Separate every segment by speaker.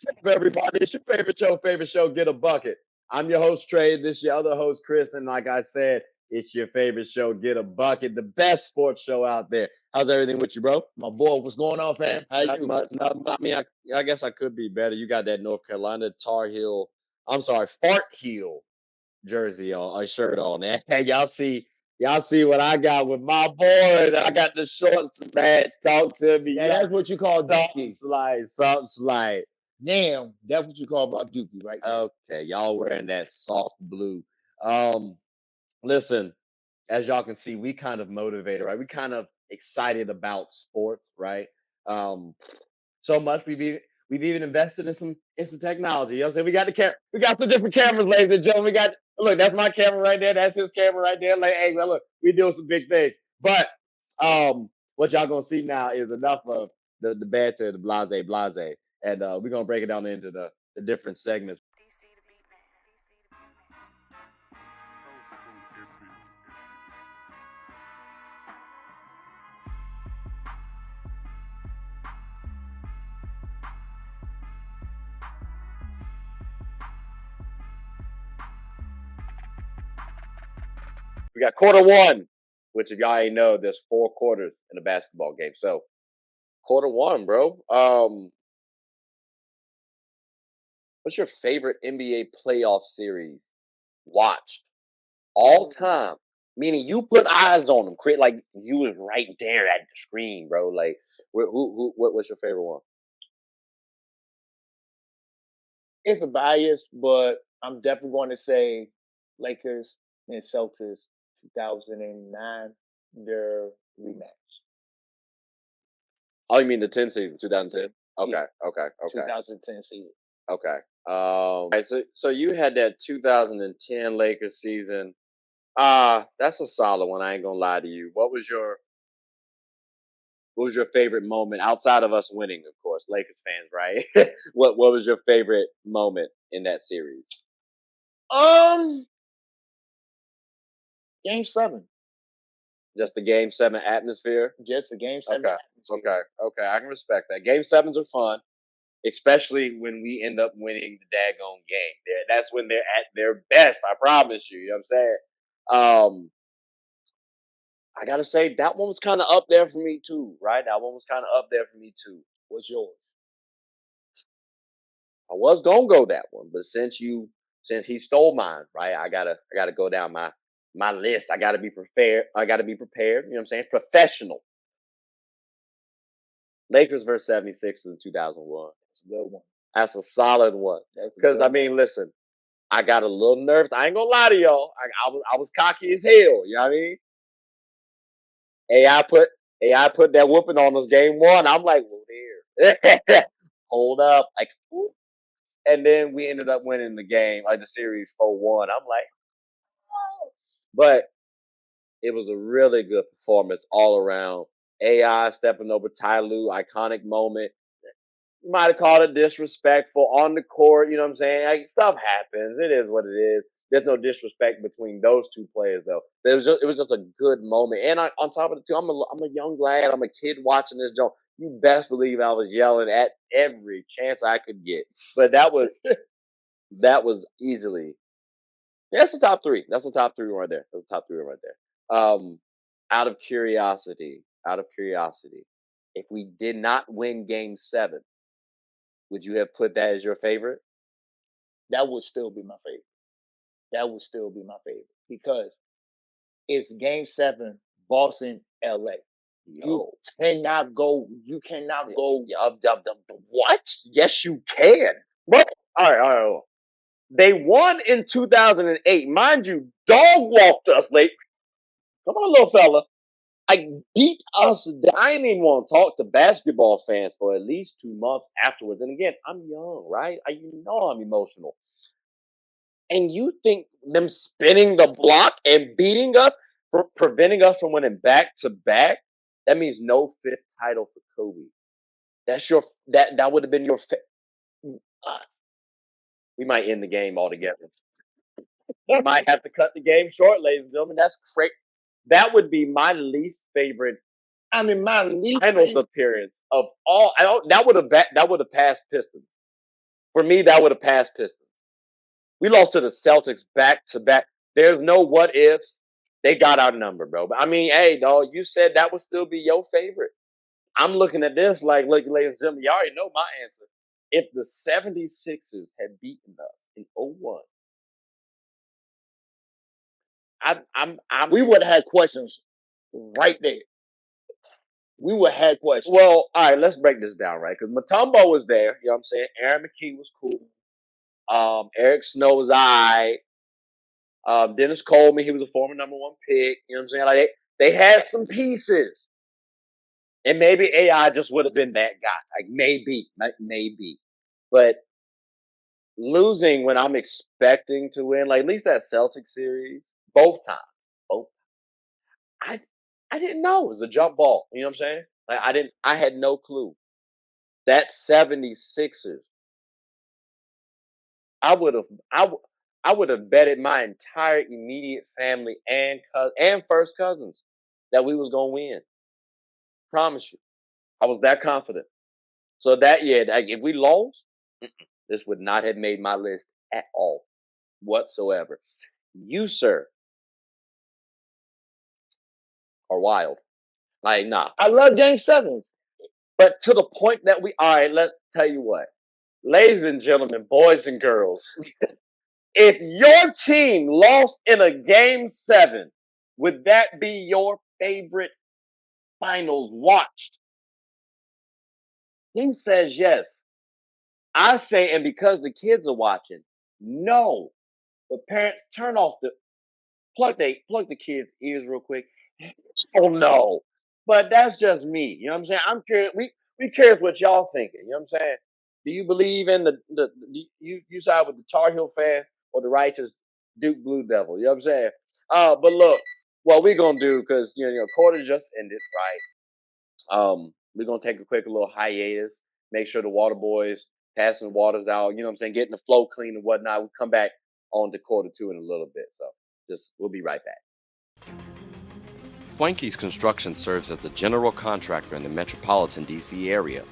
Speaker 1: What's up, everybody? It's your favorite show, Get a Bucket. I'm your host, Trey. This is your other host, Chris. And like I said, it's your favorite show, Get a Bucket, the best sports show out there. How's everything with you, bro?
Speaker 2: My boy, what's going on, fam? How
Speaker 1: Not
Speaker 2: you?
Speaker 1: much. I mean, I guess I could be better. You got that North Carolina Fart Heel jersey on, a shirt on. Hey, y'all see what I got with my boy. I got the shorts to match. Talk to me.
Speaker 2: Yeah, that's what you call
Speaker 1: something
Speaker 2: dookie.
Speaker 1: something slide.
Speaker 2: Damn, that's what you call about dookie, right there.
Speaker 1: Okay, y'all wearing that soft blue. Um, Listen, as y'all can see, we kind of motivated, right? We kind of excited about sports, right? Um, so much we've even invested in some technology. You know what I'm saying? We got some different cameras, ladies and gentlemen. Look, that's my camera right there. That's his camera right there. Like, hey, man, look, we doing some big things. But what y'all gonna see now is enough of the banter, the blase, and we're gonna break it down into the different segments. We got quarter one, which if y'all ain't know, there's 4 quarters in a basketball game. So quarter one, bro. What's your favorite NBA playoff series watched all time? Meaning you put eyes on them, create like you was right there at the screen, bro. Like, what's your favorite one?
Speaker 2: It's a bias, but I'm definitely going to say Lakers and Celtics 2009, their rematch.
Speaker 1: Oh, you mean the 10 season, 2010? Okay,
Speaker 2: Yeah.
Speaker 1: okay.
Speaker 2: 2010 season.
Speaker 1: Okay. Right, so you had that 2010 Lakers season. That's a solid one. I ain't gonna lie to you. What was your favorite moment outside of us winning, of course, Lakers fans, right? What was your favorite moment in that series?
Speaker 2: Game 7.
Speaker 1: Just the game 7 atmosphere?
Speaker 2: Just the game 7.
Speaker 1: Okay. I can respect that. Game 7s are fun, especially when we end up winning the daggone game. That's when they're at their best, I promise you. You know what I'm saying? I gotta say that one was kind of up there for me too, right? That one was kind of up there for me too.
Speaker 2: What's yours?
Speaker 1: I was gonna go that one, but since he stole mine, right? I gotta go down my list. I gotta be prepared. You know what I'm saying? Professional. Lakers versus 76 in 2001.
Speaker 2: That's a good one.
Speaker 1: That's a solid one. Because I mean, listen, I got a little nervous. I ain't gonna lie to y'all. I was cocky as hell. You know what I mean? AI put that whooping on us game 1. I'm like, well, there. Hold up. Like, ooh. And then we ended up winning the game, like the series 4-1. I'm like, oh. But it was a really good performance all around. AI stepping over Ty Lue, iconic moment. You might have called it disrespectful on the court. You know what I'm saying? Like, stuff happens. It is what it is. There's no disrespect between those two players, though. It was just a good moment. And on top of it, too, I'm a young lad. I'm a kid watching this joke. You best believe I was yelling at every chance I could get. But that was easily. That's the top 3. That's the top 3 right there. That's the top 3 right there. Out of curiosity, if we did not win Game 7, would you have put that as your favorite?
Speaker 2: That would still be my favorite. Because it's Game 7, Boston, LA. You cannot go.
Speaker 1: What? Yes, you can. What? All right. They won in 2008. Mind you, dog walked us late. Come on, little fella. I beat us. I didn't even want to talk to basketball fans for at least 2 months afterwards. And again, I'm young, right? You know I'm emotional. And you think them spinning the block and beating us, preventing us from winning back to back, that means no 5th title for Kobe. That would have been your. We might end the game altogether. We might have to cut the game short, ladies and gentlemen. That's crazy. That would be my least favorite.
Speaker 2: I mean, my least
Speaker 1: finals appearance of all. That would have passed Pistons. For me, that would have passed Pistons. We lost to the Celtics back to back. There's no what ifs. They got our number, bro. But I mean, hey, dog, you said that would still be your favorite. I'm looking at this like, look, ladies and gentlemen, y'all already know my answer. If the 76ers had beaten us in '01, I'm
Speaker 2: We would have had questions right there. We would have had questions.
Speaker 1: well, all right, let's break this down, right? Because Matumbo was there, you know what I'm saying? Aaron McKee was cool. Eric Snow was all right. Dennis Coleman, he was a former #1 pick. You know what I'm saying? Like they had some pieces. And maybe AI just would have been that guy. Like maybe. But losing when I'm expecting to win, like at least that Celtic series, both times, both I I didn't know it was a jump ball. You know what I'm saying? Like I had no clue. That 76ers, I would have I would have betted my entire immediate family and first cousins that we was gonna win. Promise you. I was that confident. So that yeah, like, if we lost, this would not have made my list at all whatsoever. You, sir, are wild. Like, nah.
Speaker 2: I love Game Sevens.
Speaker 1: But to the point that all right, let's tell you what. Ladies and gentlemen, boys and girls, if your team lost in a game 7, would that be your favorite finals watched? He says yes. I say, and because the kids are watching, no. But parents, turn off the plug the kids' ears real quick. Oh no. But that's just me. You know what I'm saying? I'm curious. We curious what y'all thinking. You know what I'm saying? Do you believe in you side with the Tar Heel fan or the righteous Duke Blue Devil? You know what I'm saying? But look, what we're gonna do, because quarter just ended, right? We're gonna take a quick little hiatus, make sure the water boys passing the waters out, you know what I'm saying, getting the flow clean and whatnot. We'll come back on to quarter 2 in a little bit. So we'll be right back.
Speaker 3: Swanky's Construction serves as a general contractor in the metropolitan DC area.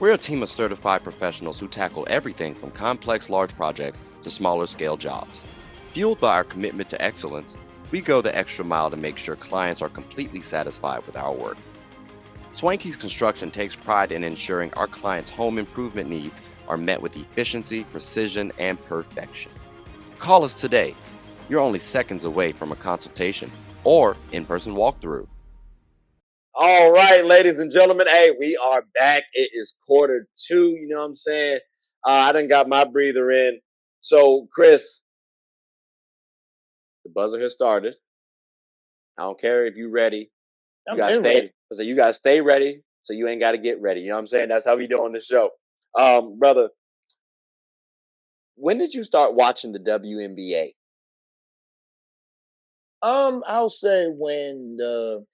Speaker 3: We're a team of certified professionals who tackle everything from complex large projects to smaller scale jobs. Fueled by our commitment to excellence, we go the extra mile to make sure clients are completely satisfied with our work. Swanky's Construction takes pride in ensuring our clients' home improvement needs are met with efficiency, precision, and perfection. Call us today. You're only seconds away from a consultation or in-person walkthrough.
Speaker 1: All right, ladies and gentlemen. Hey, we are back. It is quarter 2. You know what I'm saying? I done got my breather in. So, Chris, the buzzer has started. I don't care if you're ready. You
Speaker 2: I'm
Speaker 1: gotta
Speaker 2: in
Speaker 1: stay.
Speaker 2: ready.
Speaker 1: So you gotta stay ready. So you ain't gotta get ready. You know what I'm saying? That's how we do on the show. Brother, when did you start watching the WNBA?
Speaker 2: I'll say when the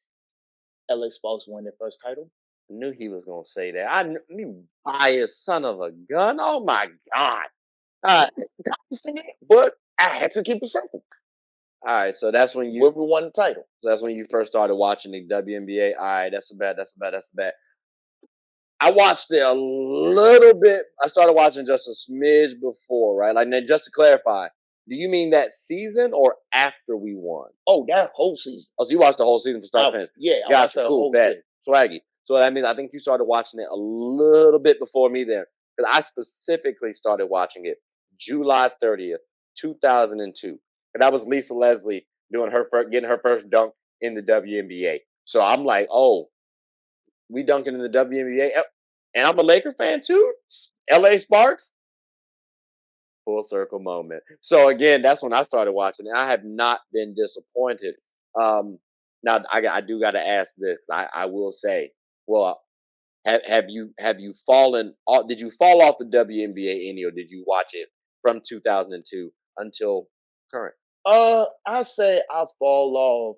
Speaker 2: LA Sparks won their first title.
Speaker 1: I knew he was gonna say that. I knew biased son of a gun. Oh my god. All right.
Speaker 2: But I had to keep it simple.
Speaker 1: All right. So that's when
Speaker 2: We won the title.
Speaker 1: So that's when you first started watching the WNBA. All right. That's a bad. I watched it a little bit. I started watching just a smidge before, right? Like, just to clarify, do you mean that season or after we won?
Speaker 2: Oh, that whole season.
Speaker 1: Oh, so you watched the whole season from start to finish?
Speaker 2: Yeah, I watched
Speaker 1: Gotcha.
Speaker 2: the
Speaker 1: Cool.
Speaker 2: whole
Speaker 1: Bet.
Speaker 2: season.
Speaker 1: Swaggy. So that means I think you started watching it a little bit before me there, because I specifically started watching it July 30th, 2002, and that was Lisa Leslie doing getting her first dunk in the WNBA. So I'm like, oh, we dunking in the WNBA, and I'm a Laker fan too. LA Sparks, full circle moment. So again, that's when I started watching it. I have not been disappointed. Now I do got to ask this. I will say, well, have you fallen off? Did you fall off the WNBA any, or did you watch it from 2002 until current?
Speaker 2: I say I fall off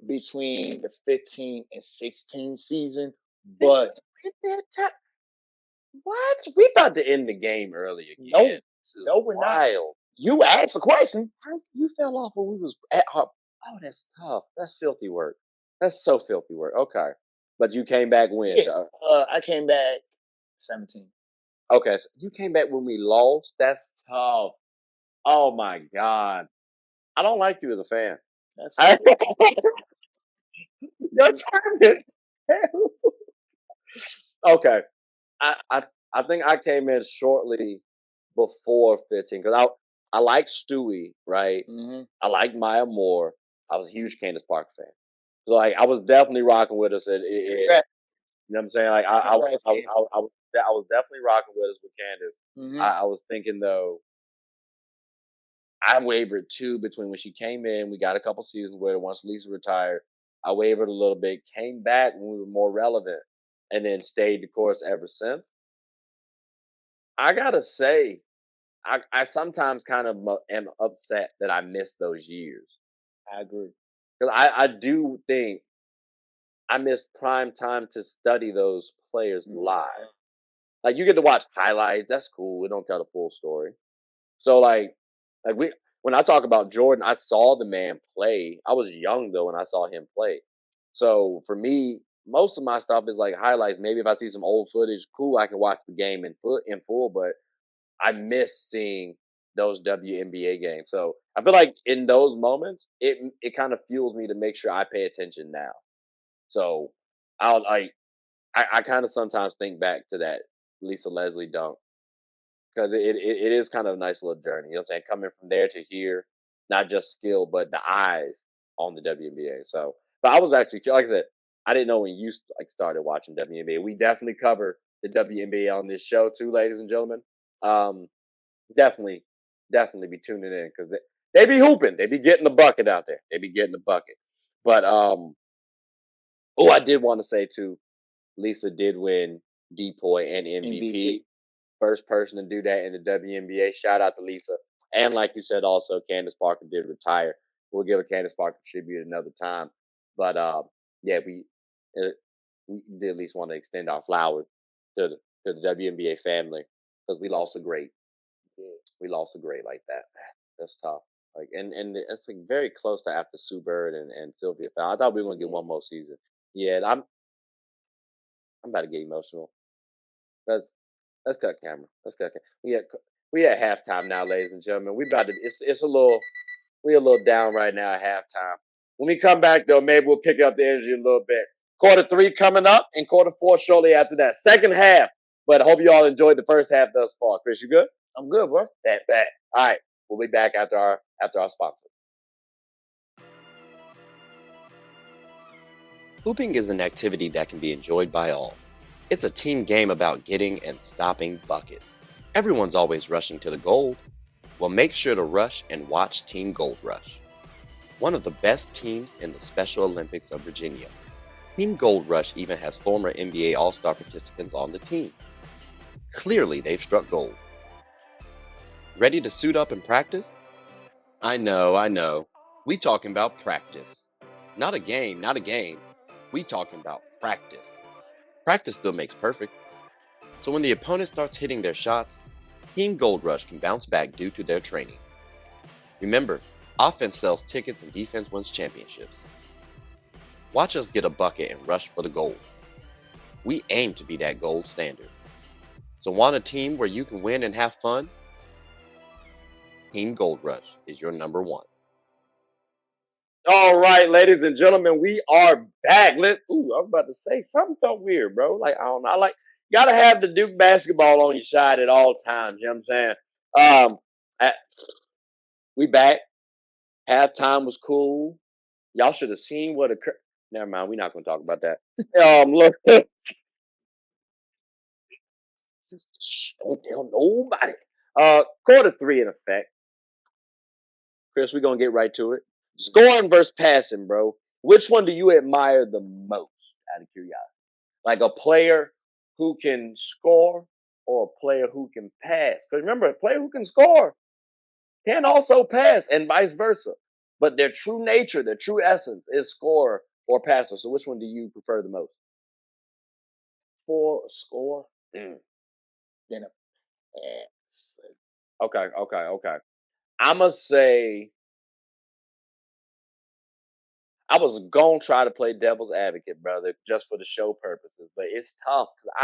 Speaker 2: between the 15 and 16 season, but
Speaker 1: What? We about to end the game early again.
Speaker 2: no, we're not.
Speaker 1: Wild.
Speaker 2: You asked a question.
Speaker 1: You fell off when we was at our. Oh, that's tough. That's filthy work. That's so filthy work. Okay, but you came back when?
Speaker 2: Yeah, I came back 17.
Speaker 1: Okay, so you came back when we lost. That's tough. Oh my god, I don't like you as a fan.
Speaker 2: That's
Speaker 1: I,
Speaker 2: cool.
Speaker 1: your turn is terrible. Okay, I think I came in shortly before 15 because I like Stewie, right?
Speaker 2: Mm-hmm.
Speaker 1: I like Maya Moore. I was a huge Candace Parker fan. So like I was definitely rocking with us.
Speaker 2: Congrats,
Speaker 1: You know what I'm saying? Like
Speaker 2: congrats, Cam.
Speaker 1: I was definitely rocking with us with Candace.
Speaker 2: Mm-hmm.
Speaker 1: I was thinking though, I wavered too between when she came in. We got a couple seasons with her. Once Lisa retired, I wavered a little bit. Came back when we were more relevant, and then stayed the course ever since. I gotta say, I sometimes kind of am upset that I missed those years
Speaker 2: I agree.
Speaker 1: because I do think I missed prime time to study those players live. Like you get to watch highlights, that's cool. It don't tell the full story. So like we when I talk about Jordan, I saw the man play. I was young though when I saw him play. So for me, most of my stuff is like highlights. Maybe if I see some old footage, cool, I can watch the game in full. But I miss seeing those WNBA games. So I feel like in those moments, it kind of fuels me to make sure I pay attention now. So I'll like I kind of sometimes think back to that Lisa Leslie dunk because it is kind of a nice little journey. You know what I'm saying? Coming from there to here, not just skill, but the eyes on the WNBA. So, but I was actually like I said, I didn't know when you like started watching WNBA. We definitely cover the WNBA on this show too, ladies and gentlemen. Um, definitely, definitely be tuning in because they be hooping, they be getting the bucket out there, they be getting the bucket. But oh, I did want to say too, Lisa did win DPOY and MVP.
Speaker 2: MVP.
Speaker 1: First person to do that in the WNBA. Shout out to Lisa. And like you said, also Candace Parker did retire. We'll give a Candace Parker tribute another time. But yeah, uh, we did at least want to extend our flowers to the WNBA family because we lost a great. We lost a great like that. That's tough. Like and it's like very close to after Sue Bird and Sylvia Fowler. I thought we were gonna get one more season. Yeah, I'm about to get emotional. Let's let's cut camera. Let's cut. We at halftime now, ladies and gentlemen. We about to. It's a little. We a little down right now at halftime. When we come back though, maybe we'll pick up the energy a little bit. Quarter three coming up, and quarter four shortly after that. Second half. But I hope you all enjoyed the first half thus far. Chris, you good?
Speaker 2: I'm good, bro.
Speaker 1: That. All right. We'll be back after our sponsor.
Speaker 3: Hooping is an activity that can be enjoyed by all. It's a team game about getting and stopping buckets. Everyone's always rushing to the goal. Well, make sure to rush and watch Team Gold Rush, one of the best teams in the Special Olympics of Virginia. Team Gold Rush even has former NBA All-Star participants on the team. Clearly, they've struck gold. Ready to suit up and practice? I know. We talking about practice. Not a game, not a game. We talking about practice. Practice still makes perfect. So when the opponent starts hitting their shots, Team Gold Rush can bounce back due to their training. Remember, offense sells tickets and defense wins championships. Watch us get a bucket and rush for the gold. We aim to be that gold standard. So want a team where you can win and have fun? Team Gold Rush is your number one.
Speaker 1: All right, ladies and gentlemen, we are back. I was about to say something felt weird, bro. Like I don't know, like gotta have the Duke basketball on your side at all times. You know what I'm saying? We back. Halftime was cool. Y'all should have seen what occurred. Never mind, we're not gonna talk about that. Look, don't tell nobody. Quarter three in effect. Chris, we're gonna get right to it. Scoring versus passing, bro. Which one do you admire the most out of curiosity? Like a player who can score or a player who can pass? Because remember, a player who can score can also pass and vice versa. But their true nature, their true essence is scorer or passer. So which one do you prefer the most?
Speaker 2: For a score,
Speaker 1: Mm.
Speaker 2: then a pass.
Speaker 1: Okay. I'ma say I was gonna try to play devil's advocate, brother, just for the show purposes, but it's tough because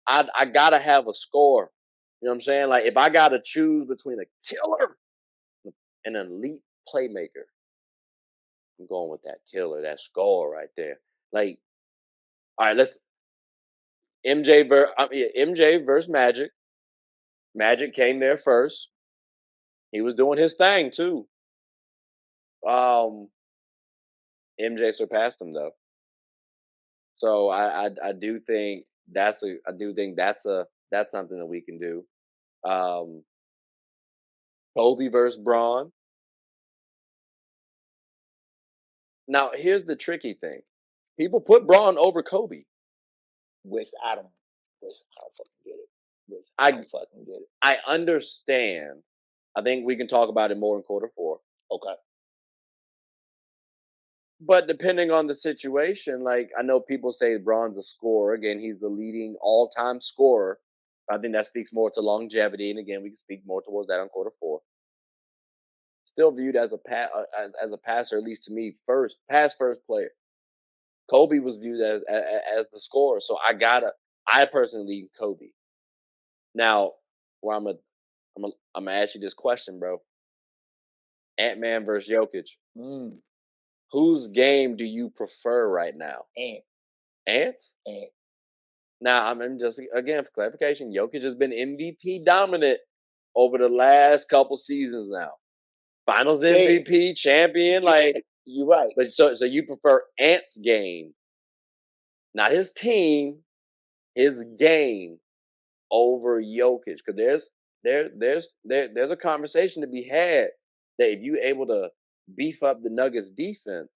Speaker 1: I gotta have a score. You know what I'm saying? Like if I gotta choose between a killer and an elite playmaker, I'm going with that killer, that score right there. Like, all right, let's MJ versus Magic. Magic came there first. He was doing his thing too. Um, MJ surpassed him though. So I do think that's something that we can do. Um, Kobe versus Braun. Now here's the tricky thing: people put Braun over Kobe.
Speaker 2: Which I don't fucking get it. Which I
Speaker 1: I
Speaker 2: don't fucking get it.
Speaker 1: I understand. I think we can talk about it more in quarter four.
Speaker 2: Okay.
Speaker 1: But depending on the situation, like I know people say Braun's a scorer. Again, he's the leading all-time scorer. I think that speaks more to longevity, and again, we can speak more towards that on quarter four. Still viewed as as a passer, at least to me, first player. Kobe was viewed as the scorer, so I personally lean Kobe. Now, where I'm gonna ask you this question, bro. Ant-Man versus Jokic.
Speaker 2: Mm.
Speaker 1: Whose game do you prefer right now?
Speaker 2: Ant.
Speaker 1: Ants?
Speaker 2: Ant.
Speaker 1: Now, I'm just again for clarification. Jokic has been MVP dominant over the last couple seasons now. Finals MVP, champion, like
Speaker 2: you're right.
Speaker 1: But so you prefer Ant's game, not his team, his game over Jokic? Because there's a conversation to be had that if you able to beef up the Nuggets defense,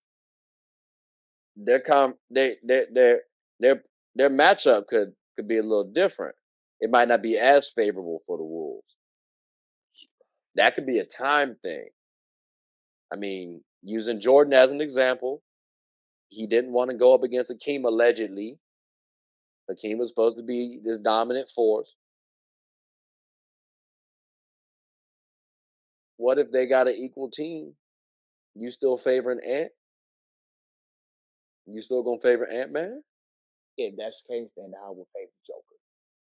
Speaker 1: their com their their matchup could be a little different. It might not be as favorable for the Wolves. That could be a time thing. I mean, using Jordan as an example, he didn't want to go up against Hakeem allegedly. Hakeem was supposed to be this dominant force. What if they got an equal team? You still favoring Ant? You still gonna favor Ant Man?
Speaker 2: If that's the case, then I will favor Joker.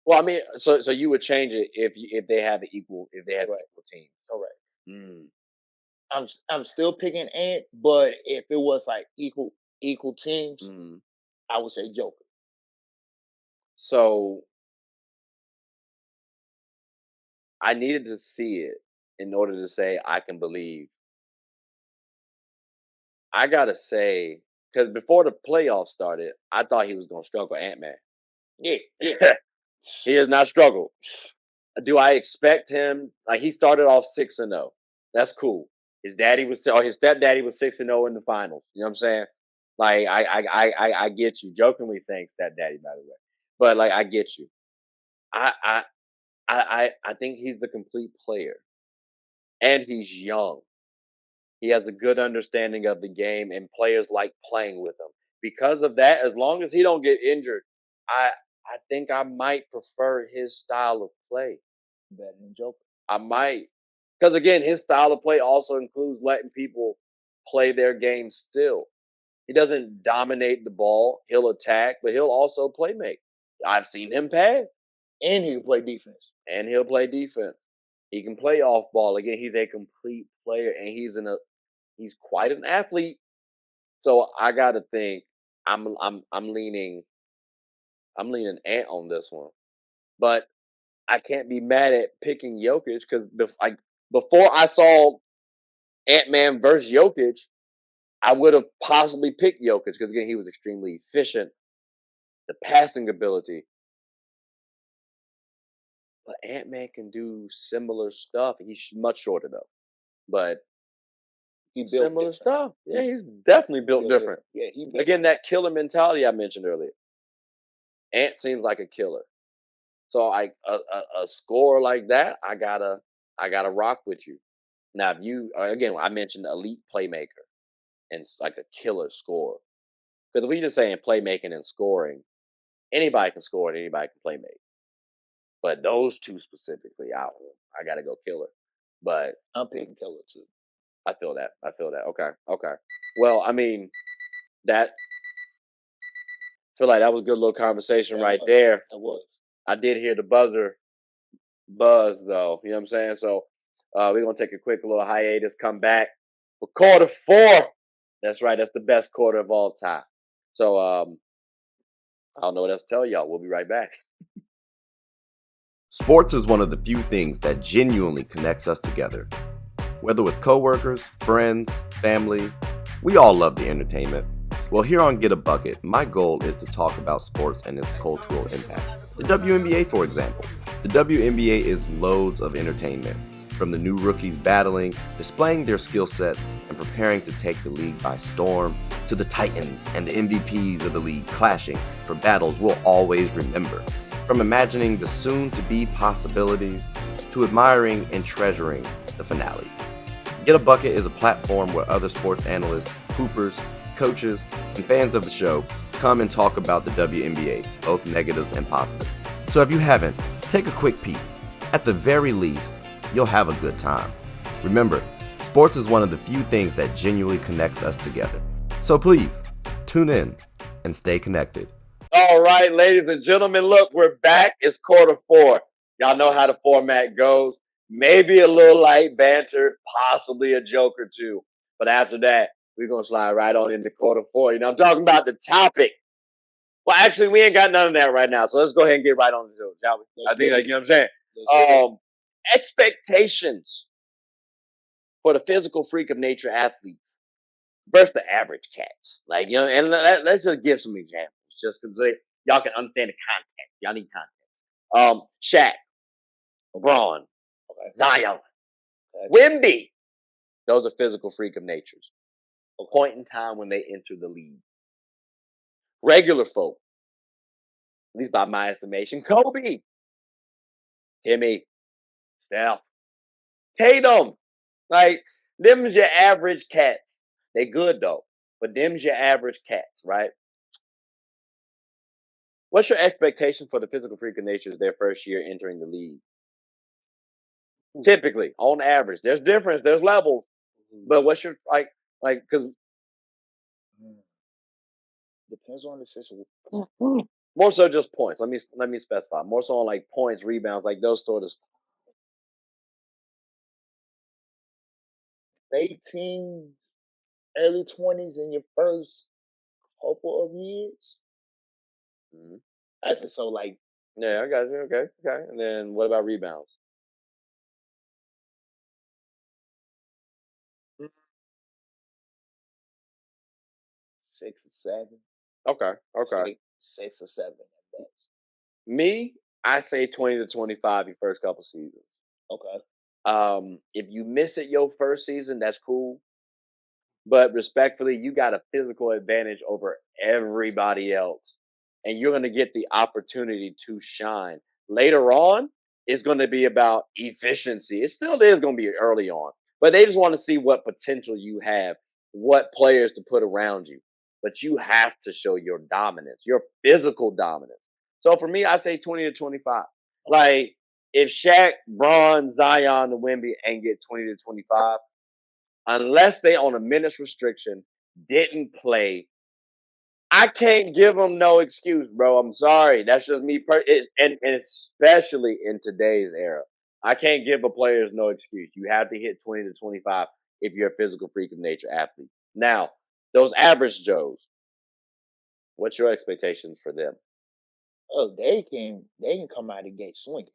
Speaker 1: Well, I mean, so you would change it if they have an equal equal team.
Speaker 2: Correct.
Speaker 1: Mm.
Speaker 2: I'm still picking Ant, but if it was like equal teams,
Speaker 1: Mm.
Speaker 2: I would say Joker.
Speaker 1: So I needed to see it in order to say I can believe. I gotta say, because before the playoffs started, I thought he was gonna struggle Ant Man.
Speaker 2: Yeah.
Speaker 1: He has not struggled. Do I expect him? Like he started off 6-0. That's cool. His stepdaddy was 6-0 in the finals. You know what I'm saying? Like I get you. Jokingly saying stepdaddy, by the way, but like I get you. I I I think he's the complete player, and he's young. He has a good understanding of the game, and players like playing with him. Because of that, as long as he don't get injured, I I think I might prefer his style of play.
Speaker 2: Better than Joker.
Speaker 1: I might, because again, his style of play also includes letting people play their game still. He doesn't dominate the ball. He'll attack, but he'll also play make. I've seen him pass,
Speaker 2: And he can play defense.
Speaker 1: and he'll play defense. He can play off ball. Again, he's a complete player, and he's quite an athlete. So I gotta think I'm leaning Ant on this one, but I can't be mad at picking Jokic because before I saw Ant Man versus Jokic, I would have possibly picked Jokic because again he was extremely efficient, the passing ability. But Ant Man can do similar stuff. He's much shorter though, but
Speaker 2: He built
Speaker 1: similar
Speaker 2: different.
Speaker 1: stuff. Yeah, he's definitely built different.
Speaker 2: Yeah,
Speaker 1: Again, that killer mentality I mentioned earlier. Ant seems like a killer. So a score like that, I gotta rock with you. Now, if you again, I mentioned elite playmaker and like a killer scorer. Because if we just saying playmaking and scoring, anybody can score and anybody can play make. But those two specifically, I gotta go killer. But
Speaker 2: I'm picking killer too.
Speaker 1: I feel that. I feel that. Okay. Okay. Well, I mean, that feel like that was a good little conversation right there.
Speaker 2: It was.
Speaker 1: I did hear the buzzer buzz though. You know what I'm saying? So we're gonna take a quick little hiatus, come back for quarter 4. That's right, that's the best quarter of all time. So I don't know what else to tell y'all. We'll be right back.
Speaker 3: Sports is one of the few things that genuinely connects us together. Whether with coworkers, friends, family, we all love the entertainment. Well, here on Get a Bucket, my goal is to talk about sports and its cultural impact. The WNBA, for example. The WNBA is loads of entertainment, from the new rookies battling, displaying their skill sets, and preparing to take the league by storm, to the titans and the MVPs of the league clashing for battles we'll always remember. From imagining the soon-to-be possibilities, to admiring and treasuring the finales. Get a Bucket is a platform where other sports analysts, hoopers, coaches, and fans of the show come and talk about the WNBA, both negatives and positives. So if you haven't, take a quick peek. At the very least, you'll have a good time. Remember, sports is one of the few things that genuinely connects us together. So please, tune in and stay connected.
Speaker 1: All right, ladies and gentlemen, look, we're back. It's quarter 4. Y'all know how the format goes. Maybe a little light banter, possibly a joke or two. But after that, we're going to slide right on into quarter 4. You know, I'm talking about the topic. Well, actually, we ain't got none of that right now. So let's go ahead and get right on the joke, shall we? I think, like, you know what I'm saying? Expectations for the physical freak of nature athletes versus the average cats. Like, you know, and let's just give some examples just because y'all can understand the context. Y'all need context. Shaq, LeBron, Zion, Wemby. Those are physical freak of natures. A point in time when they enter the league. Regular folk, at least by my estimation, Kobe, Timmy, Steph, Tatum. Like, them's your average cats. They good though, but them's your average cats, right? What's your expectation for the physical freak of natures their first year entering the league? Typically, on average, there's difference, there's levels, but what's your because
Speaker 2: Depends on the situation.
Speaker 1: more so just points. Let me specify more so on like points, rebounds, like those sort of.
Speaker 2: Late teens, early 20s in your first couple of years.
Speaker 1: Mhm.
Speaker 2: I said so like
Speaker 1: Yeah, I got you. Okay, okay. And then what about rebounds?
Speaker 2: 6 or 7.
Speaker 1: Okay, okay.
Speaker 2: 6 or 7 at best.
Speaker 1: Me, I say 20 to 25 your first couple seasons.
Speaker 2: Okay.
Speaker 1: If you miss it your first season, that's cool. But respectfully, you got a physical advantage over everybody else. And you're going to get the opportunity to shine. Later on, it's going to be about efficiency. It still is going to be early on. But they just want to see what potential you have, what players to put around you. But you have to show your dominance, your physical dominance. So for me, I say 20 to 25. Like, if Shaq, Braun, Zion, and Wemby ain't get 20 to 25, unless they on a minutes restriction, didn't play, I can't give them no excuse, bro. I'm sorry. That's just me. And especially in today's era, I can't give a players no excuse. You have to hit 20 to 25 if you're a physical freak of nature athlete. Now, those average Joes, what's your expectations for them?
Speaker 2: Oh, they can come out the gate swinging.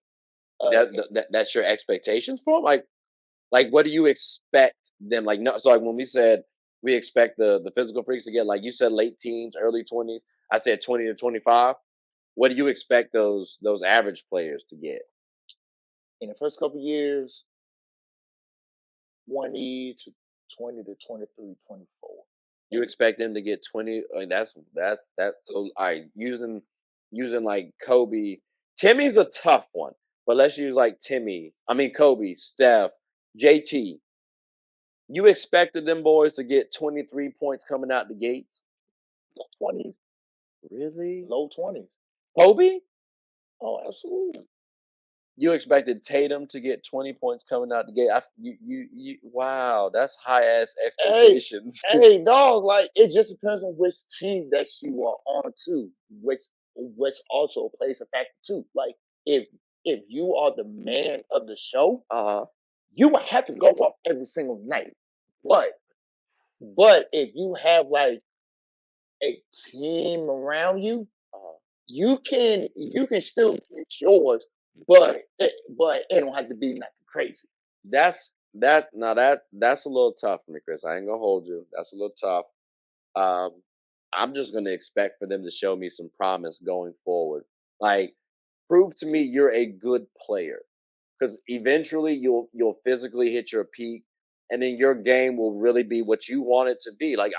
Speaker 1: That's your expectations for them? Like, what do you expect them? Like, no, so like when we said we expect the physical freaks to get, like you said, late teens, early 20s. I said 20 to 25. What do you expect those average players to get?
Speaker 2: In the first couple years, 20 to 20 to 23, 24.
Speaker 1: You expect them to get 20? That's so. All right, using like Kobe. Timmy's a tough one, but let's use like Timmy. I mean Kobe, Steph, JT. You expected them boys to get 23 points coming out the gates?
Speaker 2: 20s,
Speaker 1: Really?
Speaker 2: low 20s.
Speaker 1: Kobe?
Speaker 2: Oh, absolutely.
Speaker 1: You expected Tatum to get 20 points coming out the gate? Wow, that's high ass expectations.
Speaker 2: Hey, dog, like it just depends on which team that you are on too. Which which also plays a factor too. Like if you are the man of the show, you would have to go up every single night. But if you have like a team around you, you can still get yours, but it don't have to be nothing crazy.
Speaker 1: That's a little tough for me, Chris. I ain't gonna hold you. That's a little tough. I'm just gonna expect for them to show me some promise going forward. Like, prove to me you're a good player, because eventually you'll physically hit your peak, and then your game will really be what you want it to be. Like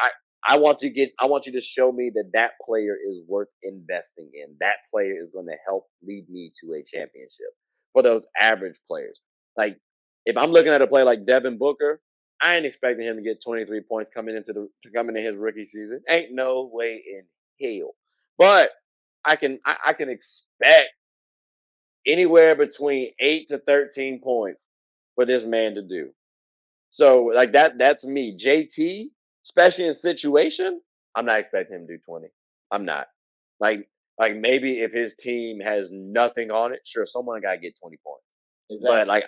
Speaker 1: I want you to show me that that player is worth investing in. That player is going to help lead me to a championship. For those average players, like if I'm looking at a player like Devin Booker, I ain't expecting him to get 23 points coming in his rookie season. Ain't no way in hell. But I can expect anywhere between 8 to 13 points for this man to do. So like that's me. JT, especially in situation, I'm not expecting him to do 20. I'm not. Like maybe if his team has nothing on it, sure, someone gotta get 20 points.
Speaker 2: Exactly.
Speaker 1: But like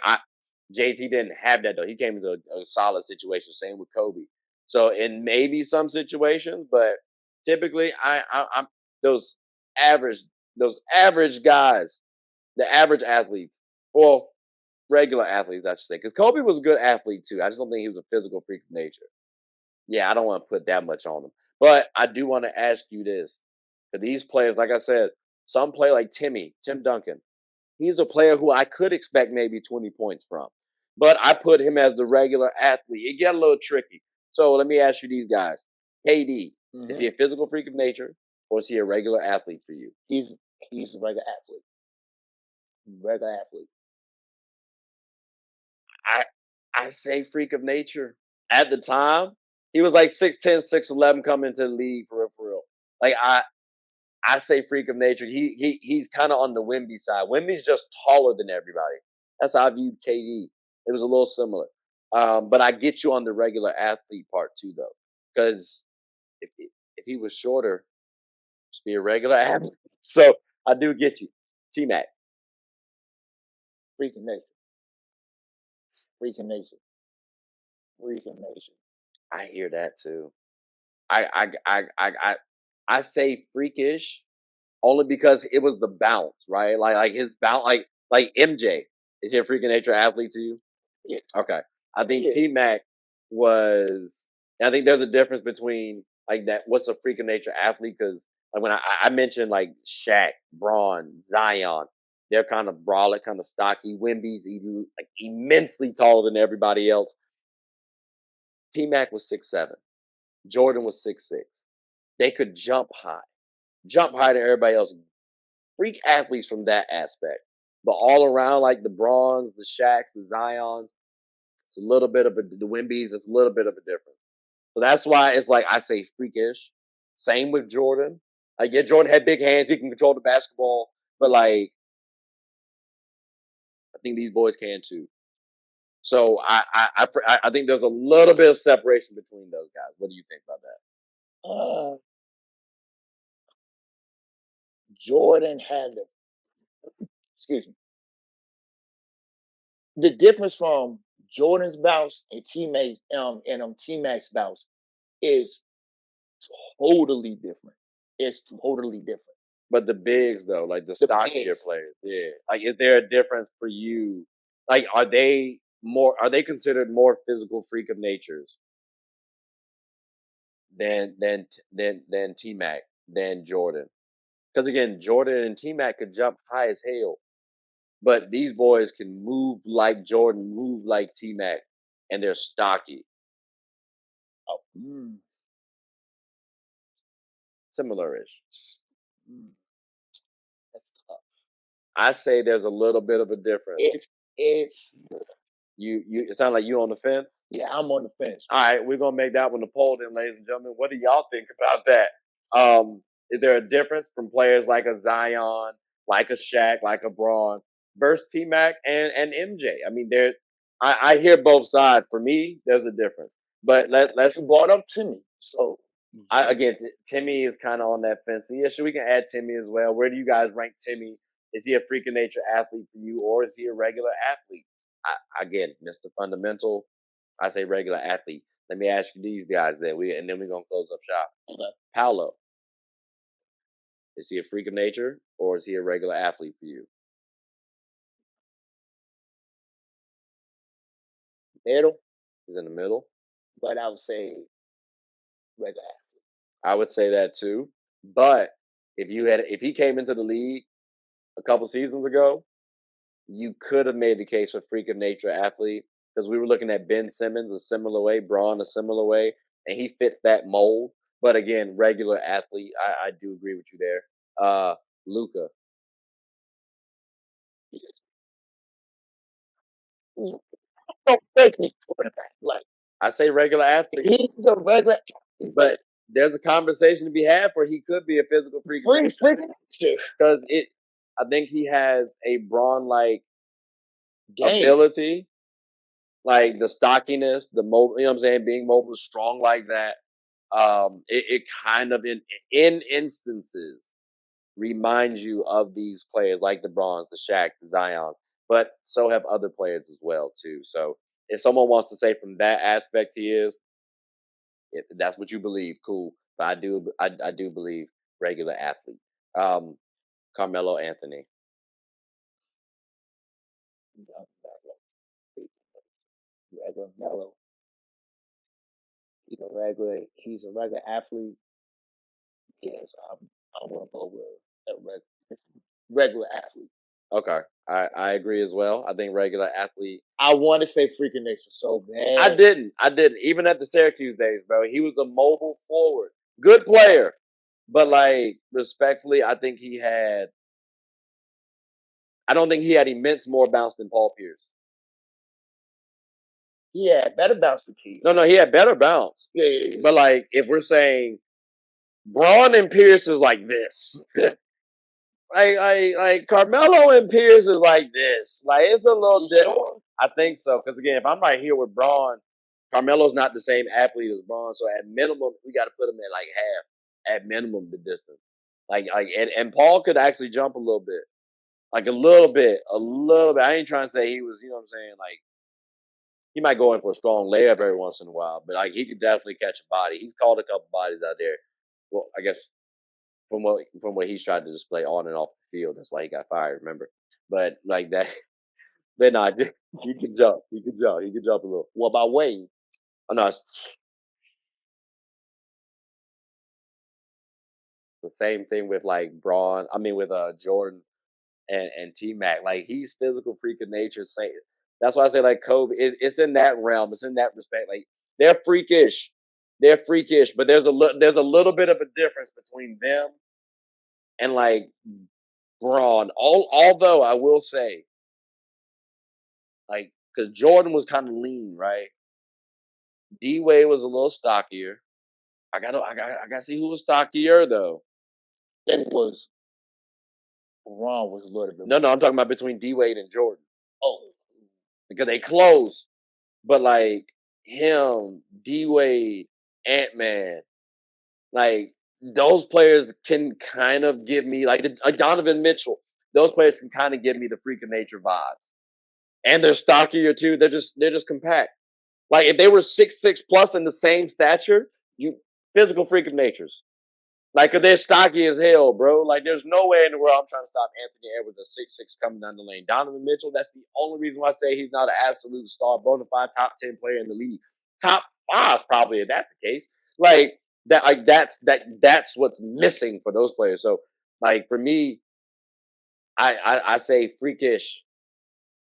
Speaker 1: JT didn't have that though. He came into a solid situation. Same with Kobe. So in maybe some situations, but typically I'm those average those average guys, the average athletes, well, regular athletes, I should say, because Kobe was a good athlete too. I just don't think he was a physical freak of nature. Yeah, I don't want to put that much on him, but I do want to ask you this: for these players, like I said, some play like Tim Duncan. He's a player who I could expect maybe 20 points from, but I put him as the regular athlete. It get a little tricky. So let me ask you these guys: KD, is he a physical freak of nature, or is he a regular athlete for you?
Speaker 2: He's a regular athlete. Regular athlete.
Speaker 1: I say freak of nature. At the time, he was like 6'10", 6'11", coming into the league for real, for real. Like I say freak of nature. He's kind of on the Wemby side. Wemby's just taller than everybody. That's how I viewed KD. It was a little similar. But I get you on the regular athlete part too, though, because if he was shorter, just be a regular athlete. So I do get you, T Mac.
Speaker 2: Freak of nature. Freak of nature. Freak of nature.
Speaker 1: I hear that too. I say freakish only because it was the bounce, right? Like his bounce, like MJ. Is he a freak of nature athlete to you?
Speaker 2: Yeah.
Speaker 1: Okay. I think
Speaker 2: Yeah.
Speaker 1: T Mac was. And I think there's a difference between like that. What's a freak of nature athlete? Because like when I mentioned like Shaq, Braun, Zion, they're kind of brolic, kind of stocky. Wemby's like immensely taller than everybody else. T Mac was 6'7". Jordan was 6'6". They could jump higher than everybody else. Freak athletes from that aspect. But all around, like the Brawns, the Shaqs, the Zions, it's a little bit of the Wembys, it's a little bit of a difference. So that's why it's like I say freakish. Same with Jordan. Like, yeah, Jordan had big hands, he can control the basketball, but like I think these boys can too. So I think there's a little bit of separation between those guys. What do you think about that?
Speaker 2: Jordan had excuse me. The difference from Jordan's bounce and T Mac's bounce is totally different. It's totally different.
Speaker 1: But the bigs though, like the stockier players, yeah. Like, is there a difference for you? Like, are they considered more physical freak of natures than T Mac, than Jordan? Because again, Jordan and T Mac could jump high as hell, but these boys can move like Jordan, move like T Mac, and they're stocky.
Speaker 2: Oh,
Speaker 1: Similar-ish.
Speaker 2: That's tough.
Speaker 1: I say there's a little bit of a difference.
Speaker 2: It's
Speaker 1: you. It sounds like you on the fence.
Speaker 2: Yeah, I'm on the fence.
Speaker 1: All right, we're gonna make that one a poll, then, ladies and gentlemen. What do y'all think about that? Is there a difference from players like a Zion, like a Shaq, like a Braun, versus T Mac and MJ? I mean, I hear both sides. For me, there's a difference. But let's
Speaker 2: brought up to me. So
Speaker 1: Timmy is kind of on that fence. So yeah, sure, we can add Timmy as well. Where do you guys rank Timmy? Is he a freak of nature athlete for you, or is he a regular athlete? Again, Mr. Fundamental, I say regular athlete. Let me ask you these guys then. Then we're gonna close up shop.
Speaker 2: Okay.
Speaker 1: Paolo, is he a freak of nature, or is he a regular athlete for you?
Speaker 2: Middle,
Speaker 1: He's in the middle.
Speaker 2: but I would say regular athlete.
Speaker 1: I would say that too. But if he came into the league a couple seasons ago, you could have made the case for freak of nature athlete because we were looking at Ben Simmons a similar way, Braun a similar way, and he fits that mold. But again, regular athlete, I do agree with you there. Luca,
Speaker 2: Don't make me quarterback. Like
Speaker 1: I say regular athlete,
Speaker 2: he's a regular,
Speaker 1: but there's a conversation to be had for he could be a physical freak
Speaker 2: freak nature
Speaker 1: because I think he has a Braun like
Speaker 2: game.
Speaker 1: ability, like the stockiness, the mobile. You know what I'm saying? Being mobile, strong like that. It kind of in instances reminds you of these players like the Bronze, the Shaq, the Zion, but so have other players as well too. So if someone wants to say from that aspect he is, if that's what you believe, cool. But I do believe regular athlete. Um, Carmelo Anthony.
Speaker 2: Regular mellow. He's a regular athlete. Yes, I'm gonna go with a regular athlete.
Speaker 1: Okay, I agree as well. I think regular athlete.
Speaker 2: I want to say freaking nature so bad.
Speaker 1: I didn't. Even at the Syracuse days, bro. He was a mobile forward, good player, but like respectfully, I think he had. I don't think he had immense more bounce than Paul Pierce.
Speaker 2: He had better bounce the key.
Speaker 1: No, he had better bounce.
Speaker 2: Yeah.
Speaker 1: But like, if we're saying Braun and Pierce is like this, like Carmelo and Pierce is like this. Like it's a little different. Sure? I think so because again, if I'm right here with Braun, Carmelo's not the same athlete as Braun, so at minimum we got to put him at like half. At minimum, the distance. And Paul could actually jump a little bit, like a little bit. I ain't trying to say he was, you know what I'm saying, like. He might go in for a strong layup every once in a while, but like he could definitely catch a body. He's called a couple bodies out there. Well, I guess from what he's tried to display on and off the field, that's why he got fired. Remember, but like that, they're not. He can jump. He can jump. He can jump a little.
Speaker 2: What about Wade?
Speaker 1: Oh no, it's the same thing with like Braun. I mean, with Jordan and T Mac. Like he's physical freak of nature. That's why I say like Kobe. It's in that realm. It's in that respect. Like they're freakish. But there's a little bit of a difference between them and like Braun. Although I will say, like, because Jordan was kind of lean, right? D Wade was a little stockier. I gotta see who was stockier though.
Speaker 2: That was Ron was a little bit.
Speaker 1: No, I'm talking about between D Wade and Jordan.
Speaker 2: Oh,
Speaker 1: because they close. But like him, D Wade, Ant-Man, like those players can kind of give me like Donovan Mitchell. Those players can kind of give me the freak of nature vibes, and they're stockier too. They're just compact. Like if they were 6'6" plus in the same stature, you physical freak of natures. Like, cause they're stocky as hell, bro. Like, there's no way in the world I'm trying to stop Anthony Edwards at 6'6" coming down the lane. Donovan Mitchell, that's the only reason why I say he's not an absolute star, bona fide top 10 player in the league. Top 5, probably, if that's the case. Like, that's what's missing for those players. So, like, for me, I say freakish,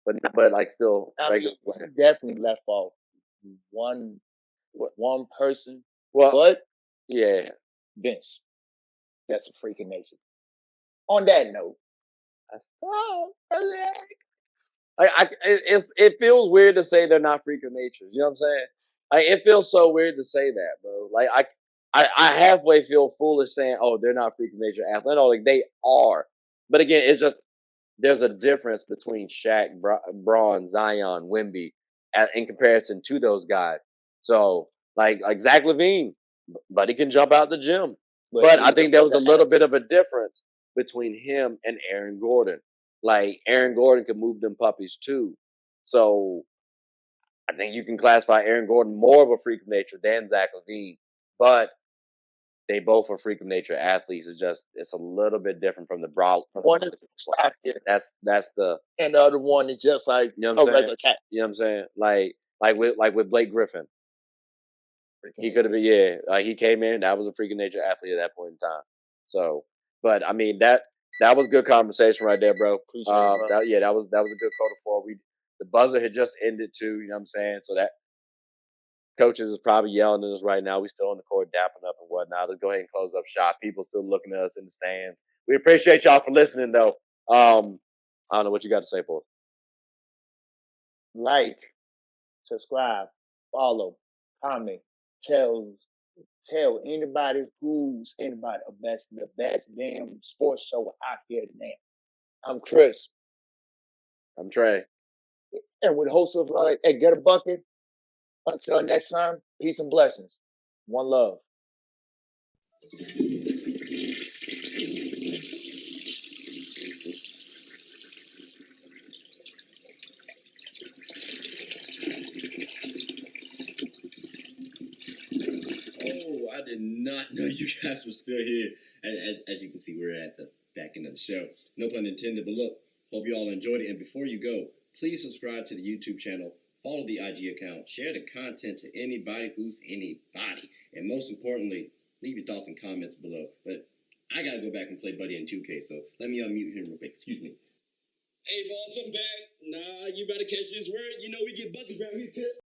Speaker 1: but like still regular player.
Speaker 2: Definitely left off one person.
Speaker 1: Well,
Speaker 2: but
Speaker 1: yeah,
Speaker 2: Vince. That's a freaking nation. On that note,
Speaker 1: it feels weird to say they're not freak of natures. You know what I'm saying? Like it feels so weird to say that, bro. Like I halfway feel foolish saying, "Oh, they're not freak of nature athletes." No, like they are. But again, it's just there's a difference between Shaq, Braun, Zion, Wemby, in comparison to those guys. So like Zach LaVine, Buddy can jump out the gym. But I think there was a little bit of a difference between him and Aaron Gordon. Like Aaron Gordon could move them puppies too. So I think you can classify Aaron Gordon more of a freak of nature than Zach LaVine. But they both are freak of nature athletes. It's a little bit different from the brawl.
Speaker 2: One is slacking,
Speaker 1: That's the
Speaker 2: and the other one is just like
Speaker 1: you know
Speaker 2: a
Speaker 1: what I'm saying?
Speaker 2: regular cat.
Speaker 1: You know what I'm saying? Like with Blake Griffin. He
Speaker 2: Freaking
Speaker 1: could have been, like he came in, that was a freak of nature athlete at that point in time. So, but I mean that was good conversation right there, bro.
Speaker 2: Appreciate it, bro.
Speaker 1: That was a good quarter four. The buzzer had just ended too, you know what I'm saying? So that coaches is probably yelling at us right now. We still on the court dapping up and whatnot. Let's go ahead and close up shop. People still looking at us in the stands. We appreciate y'all for listening though. I don't know what you got to say for us.
Speaker 2: Like, subscribe, follow, comment, tell anybody who's anybody the best damn sports show out here now. I'm Chris.
Speaker 1: I'm Trey.
Speaker 2: And with the host of Get a Bucket. Until next time, peace and blessings. One love.
Speaker 3: Oh, I did not know you guys were still here. As you can see, we're at the back end of the show. No pun intended, but look, hope you all enjoyed it. And before you go, please subscribe to the YouTube channel, follow the IG account, share the content to anybody who's anybody. And most importantly, leave your thoughts and comments below. But I got to go back and play Buddy in 2K, so let me unmute him real quick. Excuse me. Hey, boss, I'm back. Nah, you better catch this word. You know we get buckets around here.